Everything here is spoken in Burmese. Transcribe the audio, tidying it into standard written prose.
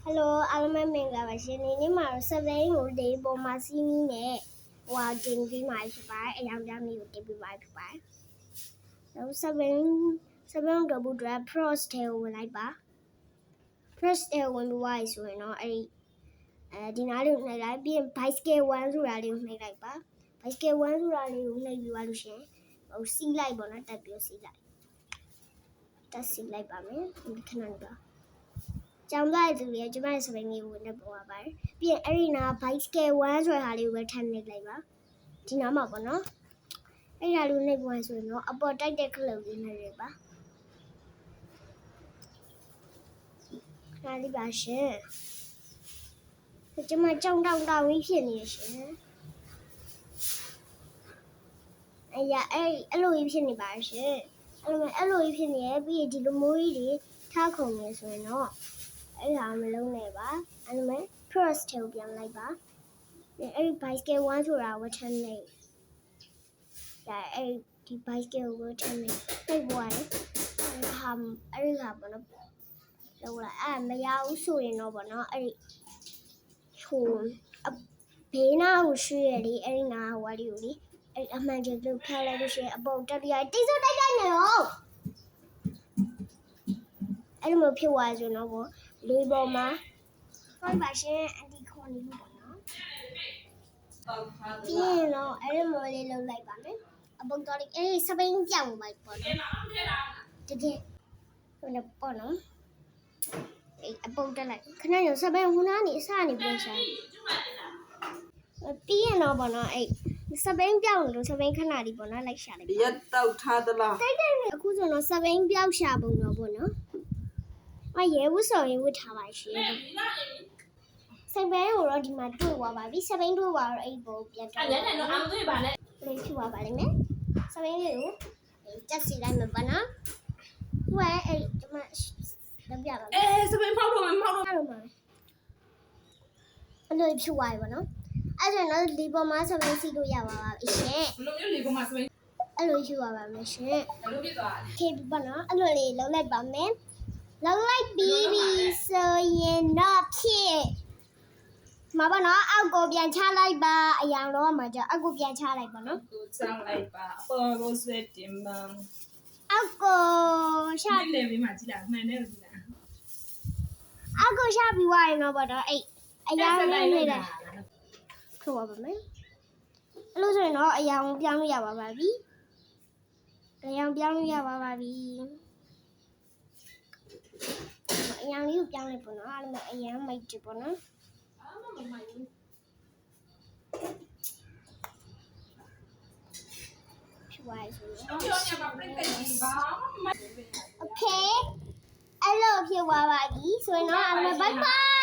Hello အားလုံးပဲမင်္ဂလာပါရှင်ဒီနေ့မှာ7ကိုဒီပေါ်မှာစီးမီးနဲ့ဟိုတင်ပြီးမှဖြစ်ပါတယ်အယောင်ပြမျိုးတင်ပြီးပါဖြစ်ပါတယ်နောက်7တော့ဘူးတော့ frost ထဲကိုဝင်လိုက်ပါ frost ထဲဝင်ပြီးသွားပြီဆိုရင်တော့ဒီနားလေးကိုနှိပ်လိုက်ပြီးရင် bicycle 1ဆိုတာလေးကိုနှိပ်လိုက်ပါ bicycle 1ဆိုတာလေးကိုနှိပ်ပြီးသွားလို့ရှင်ဟိုစီးလိုက်ပေါ့နော်တက်ပြီးစီးလိုက်တက်စီးလိုက်ပါမယ်ခဏနေပါကျောင်းသားတွေကျမရဲ့စပိန်လေးကိုဝင်နေပေါ်ပါတယ်ပြီးရင်အဲ့ဒီနာ bicycle 1ဆိုတာလေးကိုပဲထပ်နှိပ်လိုက်ပါဒီနားမှာပေါ့နော်အဲ့ဒါလေးနှိပ်ပေါ်ဆိုရင်တော့အပေါ်တိုက်တဲ့ခလုတ်လေးနှိပ်လိုက်ပါခဏလေးပါရှင်ကျမကြောင်တောင်ကြီးဖြစ်နေရရှင်အဲ့လိုကြီးဖြစ်နေပါရှင်အဲ့လိုကြီးဖြစ်နေရပြီးဒီလိုမျိုးကြီးတွေထားခုံနေဆိုရင်တော့အဲ့ဒါမလုံးနဲ့ပါအဲ့လိုမဲ့ cross ထဲကိုပြန်လိုက်ပါအဲ့ဒီ bicycle 1ဆိုတာဝတ်ထမ်းနေဒါအဲ့ဒီ bicycle ကိုဝတ်ထမ်းနေပြိတ်သွားတယ်အဲ့ဒီဟာပေါ့နော်လောက်လာအဲ့မရဘူးဆိုရင်တော့ပေါ့နော်အဲ့ဒီဟိုဘေးနာကိုရွှေ့ရလေအဲ့ဒီနာဟိုလေးကိုလေအဲ့အမှန်တကယ်လို့ဖျက်လိုက်လို့ရှိရင်အပေါ်တက်ရတိစုတိုက်နေရောအဲ့လိုမျိုးဖြစ်သွားဆိုတော့ပေါ့လေပေါ်မှာဟုတ်ပါရှင်အန်တီခွန်လေးပေါ့နော်ပြီးရင်တော့အဲ့လိုမျိုးလေးလုပ်လိုက်ပါမယ်အပေါ်တော့အဲ့စပိန်ပြောင်းပါပေါ့နော်တကယ်ဟိုလည်းပေါ့နော်အဲ့အပေါ်တက်လိုက်ခဏရောစပိန်ဟိုနာနေအစနေပြန်ရှာပြီးရင်တော့ပေါ့နော်အဲ့စပိန်ပြောင်းလို့စပိန်ခဏလေးပေါ့နော်လိုက်ရှာလိုက်ရက်တောက်ထားသလားတိုက်အခုဆိုတော့စပိန်ပြောင်းရှာပုံတော့ပေါ့နော်ရဲဝတ်ဆောင်ရင်ဝတ်ထားပါရှင်စပိန်ကိုတော့ဒီမှာတွေ့သွားပါပြီစပိန်တွေ့သွားတော့အဲ့ဘုံပြန်တွေ့အဲ့လည်းတော့အောင်တွေ့ပါနဲ့လေးဖြူသွားပါလိမ့်မယ်စပိန်လေးကိုတက်စီလိုက်မှာပါနော်ဟိုအဲ့ဒီမှာတော့ပြပါမယ်စပိန်ဖောက်တော့မယ်အဲ့လိုမှာအဲ့လိုဖြူသွားပြီပေါ့နော်အဲ့ဆိုတော့ဒီပေါ်မှာစပိန်စီလို့ရပါပါရှင်ဘလို့မျိုးလေပေါ်မှာစပိန်အဲ့လိုဖြူသွားပါမယ်ရှင်ဘလို့ဖြစ်သွားလဲခေပေါ့နော်အဲ့လိုလေးလုံးလိုက်ပါမယ်လောက်လိုက်ပြီးပြီဆိုရင်တော့ဖြစ်မှာပါနော်အောက်ကိုပြန်ချလိုက်ပါအယောင်တော့မှာကြောက်အောက်ကိုပြန်ချလိုက်ပါနော်ကိုချလိုက်ပါအပေါ်ကိုဆွဲတင်မအောက်ကိုချလေပြီးမှကြည့်လားမှန်တယ်ကြည့်လားအောက်ကိုချပြီးွားရင်တော့ပေါ့နော်အဲ့အယောင်လေးနေတာထိုးပါပါမယ်အဲ့လိုဆိုရင်တော့အယောင်ပြောင်းလို့ရပါပါပြီအယောင်ပြောင်းလို့ရပါပါပြီအယောင်လေးကိုပြောင်းလိုက်ပေါ့နော်အဲ့လိုအယောင်မိုက်တယ်ပေါ့နော်โอเคအဲ့လိုဖြစ်သွားပါပြီဆိုရင်တော့အားလုံးဘိုင်ဘိုင်